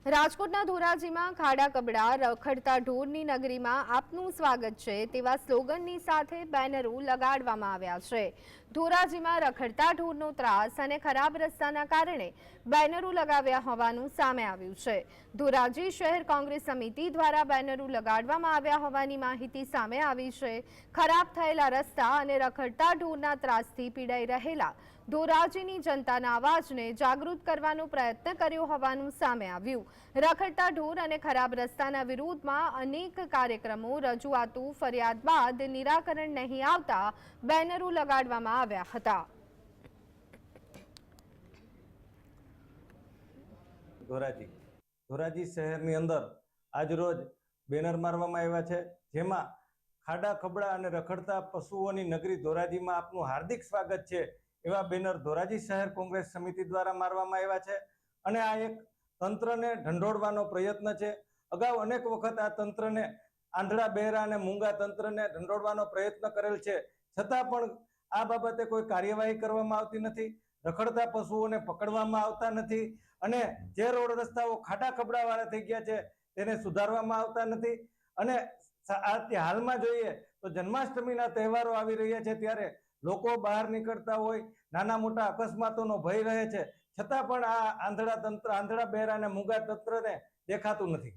રાજકોટના ધોરાજીમાં ખાડા કબડા રખડતા ઢોરની નગરીમાં આપનું સ્વાગત છે તેવા સ્લોગનની સાથે બેનરો લગાડવામાં આવ્યા છે। ધોરાજીમાં રખડતા ઢોરનો ત્રાસ અને ખરાબ રસ્તાના કારણે બેનરો લગાવ્યા હોવાનું સામે આવ્યું છે। ધોરાજી શહેર કોંગ્રેસ સમિતિ દ્વારા બેનરો લગાડવામાં આવ્યા હોવાની માહિતી સામે આવી છે। ખરાબ થયેલા રસ્તા અને રખડતા ઢોરના ત્રાસથી પીડાઈ રહેલા ધોરાજીની જનતાના અવાજને જાગૃત કરવાનો પ્રયત્ન કર્યો હોવાનું સામે આવ્યું। રખડતા ઢોર અને ખરાબ રસ્તાના વિરોધમાં અનેક કાર્યક્રમો, રજૂઆતો, ફરિયાદ બાદ નિરાકરણ નહીં આવતા બેનરો લગાડવામાં આવ્યા હતા। ધોરાજી શહેરની અંદર આજરોજ બેનર મારવામાં આવ્યા છે, જેમાં ખાડા ખબડા અને રખડતા પશુઓની નગરી ધોરાજીમાં આપનું હાર્દિક સ્વાગત છે એવા બેનર ધોરાજી શહેર કોંગ્રેસ સમિતિ દ્વારા મારવામાં આવ્યા છે। અને આ એક તંત્રને ઢંઢોળવાનો પ્રયત્ન છે। અગાઉ અનેક વખત આ તંત્રને આંધળા બહેરા અને મૂંગા તંત્રને ઢંઢોળવાનો પ્રયત્ન કરેલ છે, છતાં પણ આ બાબતે કોઈ કાર્યવાહી કરવામાં આવતી નથી। રખડતા પશુઓને પકડવામાં આવતા નથી અને જે રોડ રસ્તાઓ ખાડા ખબડાવાળા થઈ ગયા છે તેને સુધારવામાં આવતા નથી। અને હાલમાં જોઈએ તો જન્માષ્ટમીના તહેવારો આવી રહ્યા છે, ત્યારે લોકો બહાર નીકળતા હોય, નાના મોટા અકસ્માતોનો ભય રહે છે, છતાં પણ આ આંધળા બહેરા અને મૂંગા તંત્રને દેખાતું નથી।